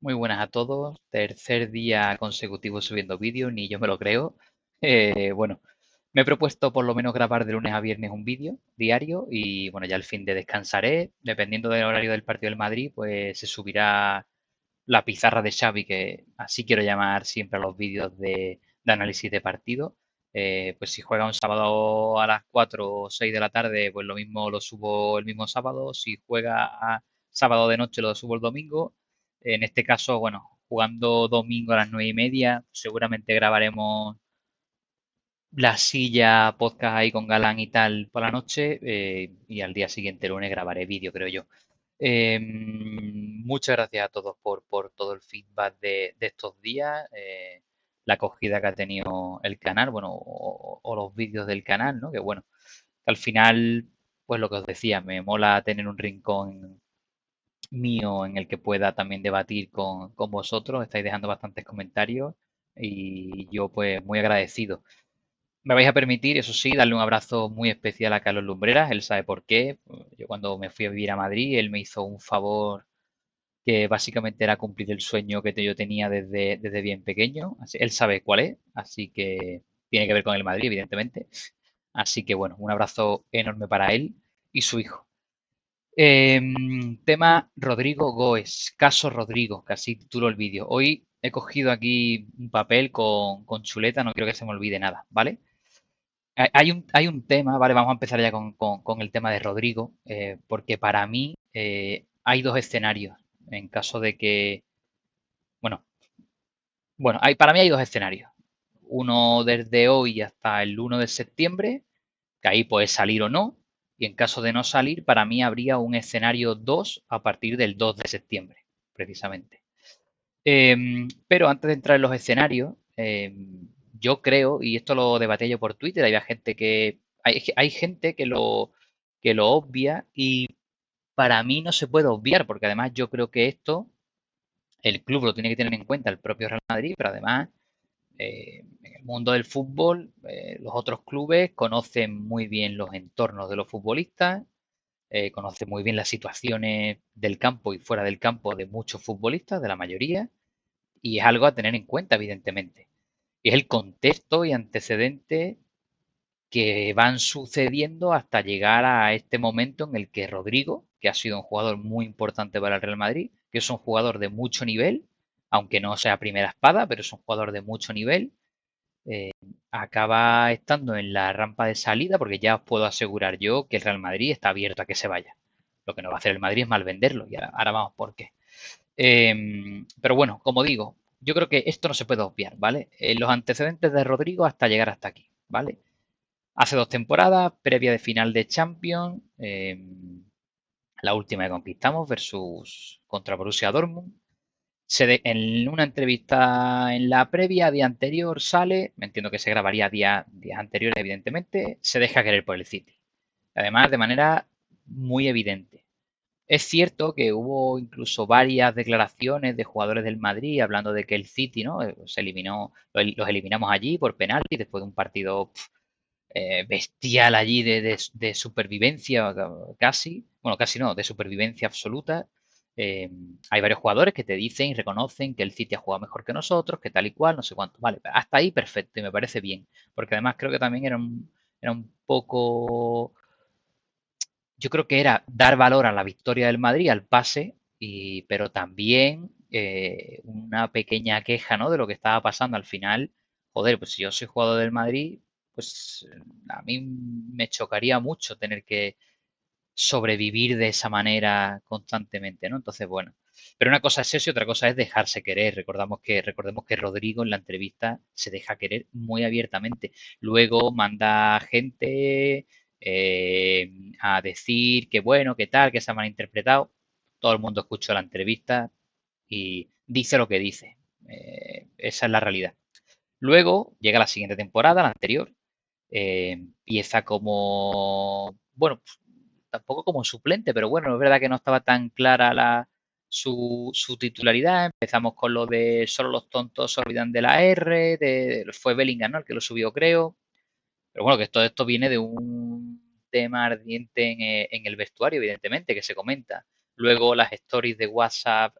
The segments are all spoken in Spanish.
Muy buenas a todos. Tercer día consecutivo subiendo vídeos, ni yo me lo creo. Bueno, me he propuesto por lo menos grabar de lunes a viernes un vídeo diario y bueno, ya al fin de descansaré. Dependiendo del horario del partido del Madrid, pues se subirá la pizarra de Xavi, que así quiero llamar siempre a los vídeos de análisis de partido. Pues si juega un sábado a las 4 o 6 de la tarde, pues lo mismo lo subo el mismo sábado. Si juega sábado de noche, lo subo el domingo. En este caso, bueno, jugando domingo a las 9:30, seguramente grabaremos la silla podcast ahí con Galán y tal por la noche, y al día siguiente, lunes, grabaré vídeo, creo yo. Muchas gracias a todos por todo el feedback de estos días, la acogida que ha tenido el canal, bueno, o los vídeos del canal, ¿no? Que bueno, que al final, pues lo que os decía, me mola tener un rincón mío en el que pueda también debatir con vosotros. Estáis dejando bastantes comentarios y yo pues muy agradecido. Me vais a permitir, eso sí, darle un abrazo muy especial a Carlos Lumbreras. Él sabe por qué. Yo cuando me fui a vivir a Madrid, él me hizo un favor que básicamente era cumplir el sueño que yo tenía desde bien pequeño. Él sabe cuál es, así que tiene que ver con el Madrid, evidentemente. Así que bueno, un abrazo enorme para él y su hijo. Tema Rodrigo Goes, caso Rodrigo, que así titulo el vídeo. Hoy he cogido aquí un papel con chuleta, no quiero que se me olvide nada, ¿vale? Hay un tema, ¿vale? Vamos a empezar ya con el tema de Rodrigo, porque para mí hay dos escenarios en caso de que, bueno, bueno, para mí hay dos escenarios. Uno desde hoy hasta el 1 de septiembre, que ahí puede salir o no, y en caso de no salir, para mí habría un escenario 2 a partir del 2 de septiembre, precisamente. Pero antes de entrar en los escenarios, yo creo, y esto lo debatí yo por Twitter, había gente hay gente que lo obvia y para mí no se puede obviar, porque además yo creo que esto el club lo tiene que tener en cuenta el propio Real Madrid, pero además en el mundo del fútbol los otros clubes conocen muy bien los entornos de los futbolistas, conocen muy bien las situaciones del campo y fuera del campo de muchos futbolistas, de la mayoría, y es algo a tener en cuenta, evidentemente. Y es el contexto y antecedentes que van sucediendo hasta llegar a este momento en el que Rodrigo, que ha sido un jugador muy importante para el Real Madrid, que es un jugador de mucho nivel, aunque no sea primera espada, pero es un jugador de mucho nivel, eh, acaba estando en la rampa de salida, porque ya os puedo asegurar yo que el Real Madrid está abierto a que se vaya. Lo que no va a hacer el Madrid es mal venderlo, y ahora vamos por qué. Pero bueno, como digo, yo creo que esto no se puede obviar, ¿vale? Los antecedentes de Rodrigo hasta llegar hasta aquí, ¿vale? Hace 2 temporadas, previa de final de Champions, la última que conquistamos versus contra Borussia Dortmund. En una entrevista en la previa, día anterior, sale, me entiendo que se grabaría días anteriores, evidentemente, se deja querer por el City. Además, de manera muy evidente. Es cierto que hubo incluso varias declaraciones de jugadores del Madrid hablando de que el City, ¿no? Se eliminó, los eliminamos allí por penalti después de un partido bestial allí de supervivencia casi, bueno, casi no, de supervivencia absoluta. Eh, Hay varios jugadores que te dicen y reconocen que el City ha jugado mejor que nosotros, que tal y cual, no sé cuánto. Vale, hasta ahí perfecto y me parece bien, porque además creo que también era un poco, yo creo que era dar valor a la victoria del Madrid, al pase, pero también una pequeña queja, ¿no? De lo que estaba pasando al final. Joder, pues si yo soy jugador del Madrid, pues a mí me chocaría mucho tener que sobrevivir de esa manera constantemente, ¿no? Entonces, bueno. Pero una cosa es eso y otra cosa es dejarse querer. Recordemos que Rodrigo en la entrevista se deja querer muy abiertamente. Luego manda gente a decir que bueno, que tal, que se ha malinterpretado. Todo el mundo escuchó la entrevista y dice lo que dice. Esa es la realidad. Luego llega la siguiente temporada, la anterior, empieza como, bueno, pues, tampoco como suplente, pero bueno, es verdad que no estaba tan clara su titularidad. Empezamos con lo de solo los tontos se olvidan de la R, fue Bellingham, ¿no? El que lo subió, creo. Pero bueno, que todo esto viene de un tema ardiente en el vestuario, evidentemente, que se comenta. Luego las stories de WhatsApp,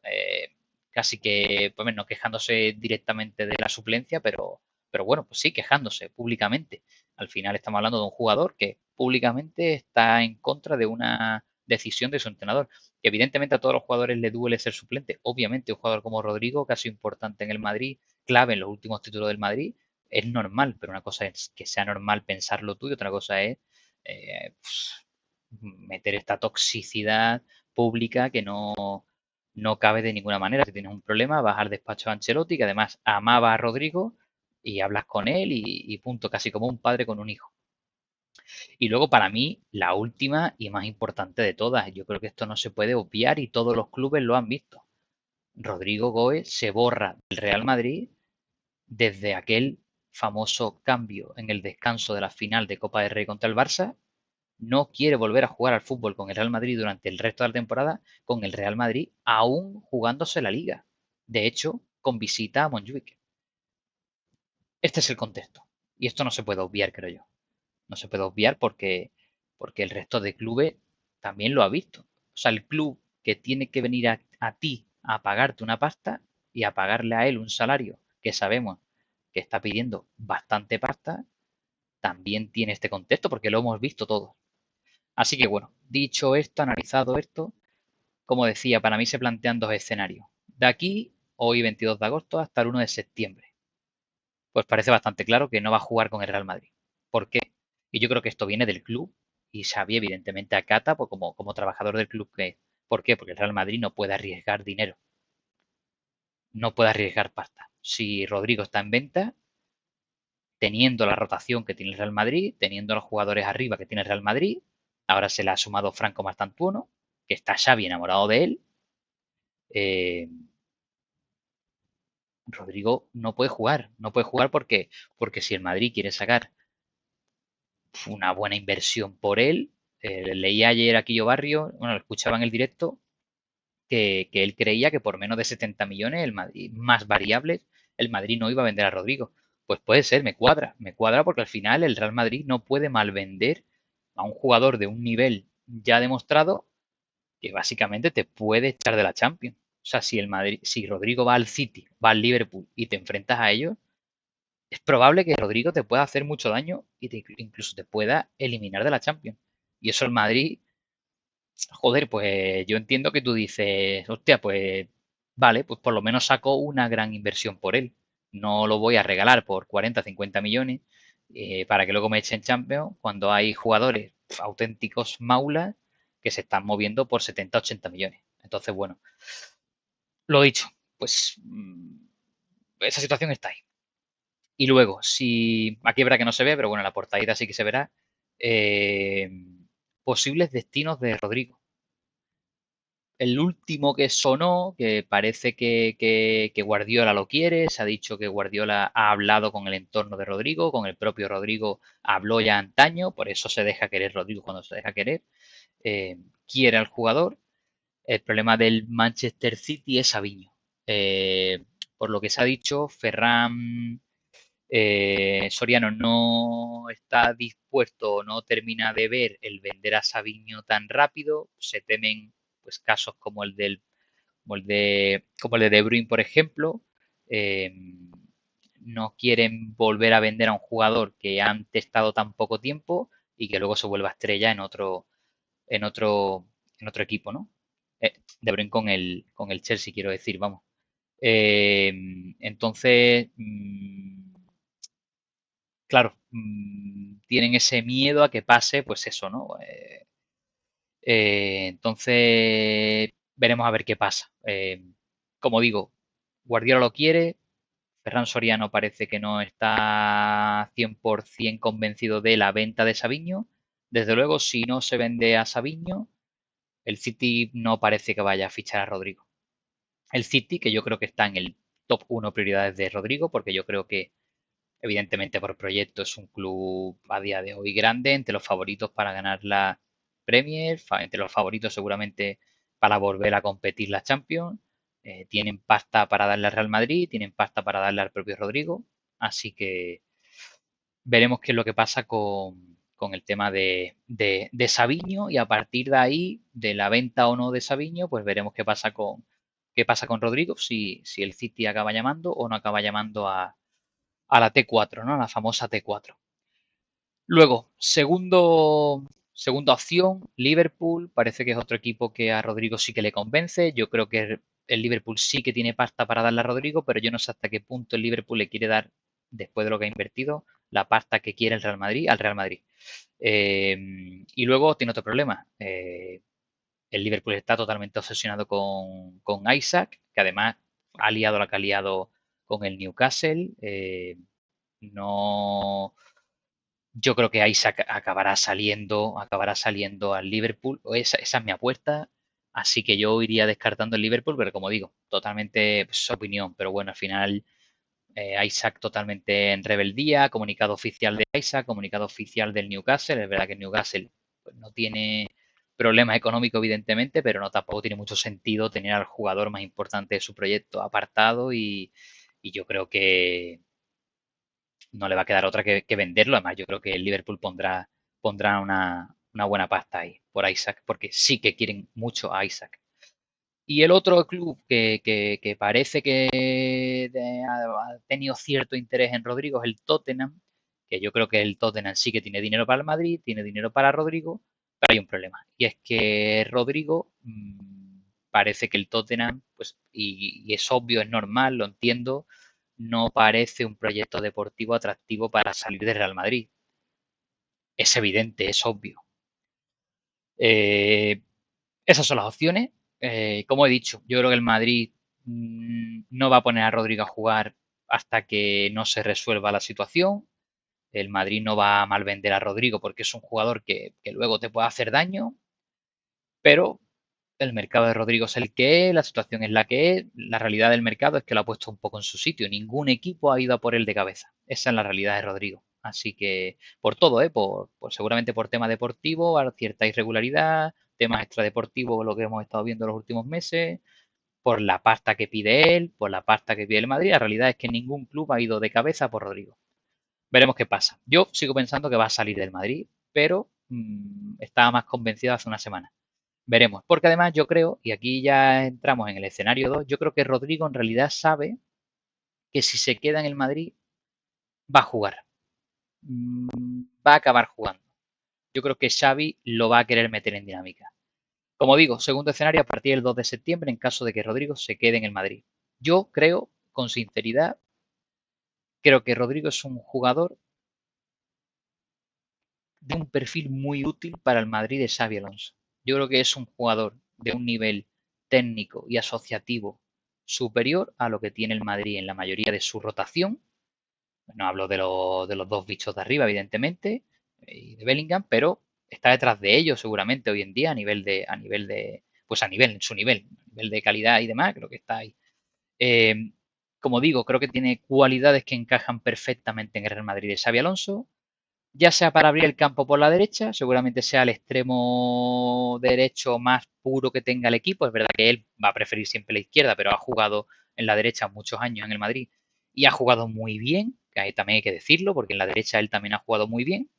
casi que, pues no quejándose directamente de la suplencia, pero bueno, pues sí, quejándose públicamente. Al final estamos hablando de un jugador que públicamente está en contra de una decisión de su entrenador. Que evidentemente a todos los jugadores le duele ser suplente. Obviamente un jugador como Rodrigo, que ha sido importante en el Madrid, clave en los últimos títulos del Madrid, es normal, pero una cosa es que sea normal pensarlo tú y otra cosa es pues, meter esta toxicidad pública que no cabe de ninguna manera. Si tienes un problema, vas al despacho de Ancelotti, que además amaba a Rodrigo, y hablas con él y punto, casi como un padre con un hijo. Y luego para mí, la última y más importante de todas, yo creo que esto no se puede obviar y todos los clubes lo han visto. Rodrigo Goes se borra del Real Madrid desde aquel famoso cambio en el descanso de la final de Copa del Rey contra el Barça. No quiere volver a jugar al fútbol con el Real Madrid durante el resto de la temporada, con el Real Madrid aún jugándose la liga. De hecho, con visita a Montjuic. Este es el contexto. Y esto no se puede obviar, creo yo. No se puede obviar porque el resto de clubes también lo ha visto. O sea, el club que tiene que venir a ti a pagarte una pasta y a pagarle a él un salario que sabemos que está pidiendo bastante pasta, también tiene este contexto porque lo hemos visto todos. Así que bueno, dicho esto, analizado esto, como decía, para mí se plantean dos escenarios. De aquí, hoy 22 de agosto, hasta el 1 de septiembre. Pues parece bastante claro que no va a jugar con el Real Madrid. ¿Por qué? Y yo creo que esto viene del club y Xavi evidentemente acata pues, como trabajador del club que es. ¿Por qué? Porque el Real Madrid no puede arriesgar dinero, no puede arriesgar pasta. Si Rodrigo está en venta, teniendo la rotación que tiene el Real Madrid, teniendo los jugadores arriba que tiene el Real Madrid, ahora se le ha sumado Franco Mastantuono, que está Xavi enamorado de él, eh, Rodrigo no puede jugar porque si el Madrid quiere sacar una buena inversión por él. Leí ayer a Quillo Barrio, bueno, lo escuchaba en el directo, que él creía que por menos de 70 millones, el Madrid, más variables, el Madrid no iba a vender a Rodrigo. Pues puede ser, me cuadra porque al final el Real Madrid no puede mal vender a un jugador de un nivel ya demostrado que básicamente te puede echar de la Champions. O sea, si el Madrid, si Rodrigo va al City, va al Liverpool y te enfrentas a ellos, es probable que Rodrigo te pueda hacer mucho daño y incluso te pueda eliminar de la Champions. Y eso el Madrid, joder, pues yo entiendo que tú dices, hostia, pues vale, pues por lo menos saco una gran inversión por él. No lo voy a regalar por 40, 50 millones para que luego me echen Champions cuando hay jugadores auténticos maulas que se están moviendo por 70, 80 millones. Entonces, bueno, lo dicho, pues esa situación está ahí. Y luego, si aquí habrá que no se ve, pero bueno, en la portadita sí que se verá, eh, posibles destinos de Rodrigo. El último que sonó, que parece que Guardiola lo quiere, se ha dicho que Guardiola ha hablado con el entorno de Rodrigo, con el propio Rodrigo habló ya antaño, por eso se deja querer Rodrigo cuando se deja querer, quiere al jugador. El problema del Manchester City es Savinho. Por lo que se ha dicho, Ferran Soriano no está dispuesto o no termina de ver el vender a Savinho tan rápido. Se temen pues casos como el de Bruyne, por ejemplo. Eh, no quieren volver a vender a un jugador que han testado tan poco tiempo y que luego se vuelva estrella en otro, en otro equipo, ¿no? De Bruyne con el Chelsea, quiero decir, vamos. Eh, entonces, claro, tienen ese miedo a que pase, pues eso, ¿no? Entonces, veremos a ver qué pasa. Como digo, Guardiola lo quiere, Ferran Soriano parece que no está 100% convencido de la venta de Savinho. Desde luego, si no se vende a Savinho, el City no parece que vaya a fichar a Rodrigo. El City, que yo creo que está en el top 1 prioridades de Rodrigo, porque yo creo que evidentemente por proyecto es un club a día de hoy grande, entre los favoritos para ganar la Premier, entre los favoritos seguramente para volver a competir la Champions. Tienen pasta para darle al Real Madrid, tienen pasta para darle al propio Rodrigo, así que veremos qué es lo que pasa con el tema de Savinho y a partir de ahí, de la venta o no de Savinho, pues veremos qué qué pasa con Rodrigo, si el City acaba llamando o no acaba llamando a la T4, ¿no? A la famosa T4. Luego, segunda opción, Liverpool. Parece que es otro equipo que a Rodrigo sí que le convence. Yo creo que el Liverpool sí que tiene pasta para darle a Rodrigo, pero yo no sé hasta qué punto el Liverpool le quiere dar, después de lo que ha invertido, la pasta que quiere el Real Madrid al Real Madrid. Y luego tiene otro problema. El Liverpool está totalmente obsesionado con Isaac, que además ha liado la que ha liado con el Newcastle. No, yo creo que Isaac acabará saliendo al Liverpool. Esa es mi apuesta. Así que yo iría descartando el Liverpool, pero como digo, totalmente su opinión. Pero bueno, al final Isaac totalmente en rebeldía, comunicado oficial de Isaac, comunicado oficial del Newcastle. Es verdad que el Newcastle pues, no tiene problemas económicos, evidentemente, pero no tampoco tiene mucho sentido tener al jugador más importante de su proyecto apartado y yo creo que no le va a quedar otra que venderlo. Además, yo creo que el Liverpool pondrá una buena pasta ahí por Isaac, porque sí que quieren mucho a Isaac. Y el otro club que parece que ha tenido cierto interés en Rodrigo es el Tottenham, que yo creo que el Tottenham sí que tiene dinero para el Madrid, tiene dinero para Rodrigo, pero hay un problema. Y es que Rodrigo parece que el Tottenham, pues, y es obvio, es normal, lo entiendo, no parece un proyecto deportivo atractivo para salir del Real Madrid. Es evidente, es obvio. Eh, Esas son las opciones. Como he dicho, yo creo que el Madrid no va a poner a Rodrigo a jugar hasta que no se resuelva la situación. El Madrid no va a malvender a Rodrigo porque es un jugador que luego te puede hacer daño, pero el mercado de Rodrigo es el que es, la situación es la que es, la realidad del mercado es que lo ha puesto un poco en su sitio. Ningún equipo ha ido a por él de cabeza. Esa es la realidad de Rodrigo. Así que por todo, por seguramente por tema deportivo, cierta irregularidad, temas extradeportivos, lo que hemos estado viendo los últimos meses, por la pasta que pide él, por la pasta que pide el Madrid. La realidad es que ningún club ha ido de cabeza por Rodrigo. Veremos qué pasa. Yo sigo pensando que va a salir del Madrid, pero estaba más convencido hace una semana. Veremos, porque además yo creo, y aquí ya entramos en el escenario 2, yo creo que Rodrigo en realidad sabe que si se queda en el Madrid va a jugar, va a acabar jugando. Yo creo que Xavi lo va a querer meter en dinámica. Como digo, segundo escenario a partir del 2 de septiembre en caso de que Rodrigo se quede en el Madrid. Yo creo, con sinceridad, creo que Rodrigo es un jugador de un perfil muy útil para el Madrid de Xavi Alonso. Yo creo que es un jugador de un nivel técnico y asociativo superior a lo que tiene el Madrid en la mayoría de su rotación. No hablo de los dos bichos de arriba, evidentemente, y de Bellingham, pero está detrás de ellos seguramente hoy en día en su nivel, a nivel de calidad y demás, creo que está ahí. Eh, Como digo, creo que tiene cualidades que encajan perfectamente en el Real Madrid de Xavi Alonso, ya sea para abrir el campo por la derecha, seguramente sea el extremo derecho más puro que tenga el equipo. Es verdad que él va a preferir siempre la izquierda, pero ha jugado en la derecha muchos años en el Madrid y ha jugado muy bien, que ahí también hay que decirlo, porque en la derecha él también ha jugado muy bien,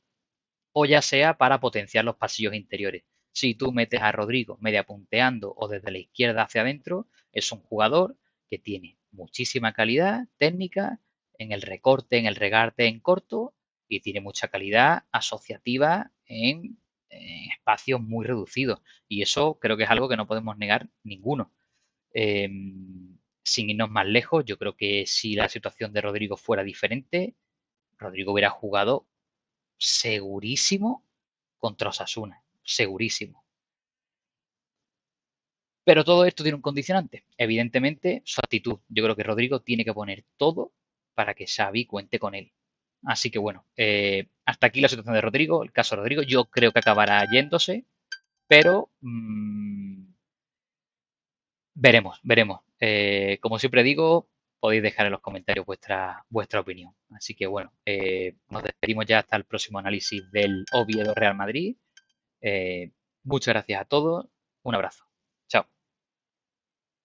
o ya sea para potenciar los pasillos interiores. Si tú metes a Rodrigo media punteando o desde la izquierda hacia adentro, es un jugador que tiene muchísima calidad técnica en el recorte, en el regate en corto y tiene mucha calidad asociativa en espacios muy reducidos. Y eso creo que es algo que no podemos negar ninguno. Eh, Sin irnos más lejos, yo creo que si la situación de Rodrigo fuera diferente, Rodrigo hubiera jugado segurísimo contra Osasuna, segurísimo. Pero todo esto tiene un condicionante, evidentemente su actitud. Yo creo que Rodrigo tiene que poner todo para que Xavi cuente con él. Así que bueno, hasta aquí la situación de Rodrigo, el caso de Rodrigo. Yo creo que acabará yéndose, pero veremos. Como siempre digo, podéis dejar en los comentarios vuestra opinión. Así que bueno, nos despedimos ya hasta el próximo análisis del Oviedo Real Madrid. Muchas gracias a todos. Un abrazo.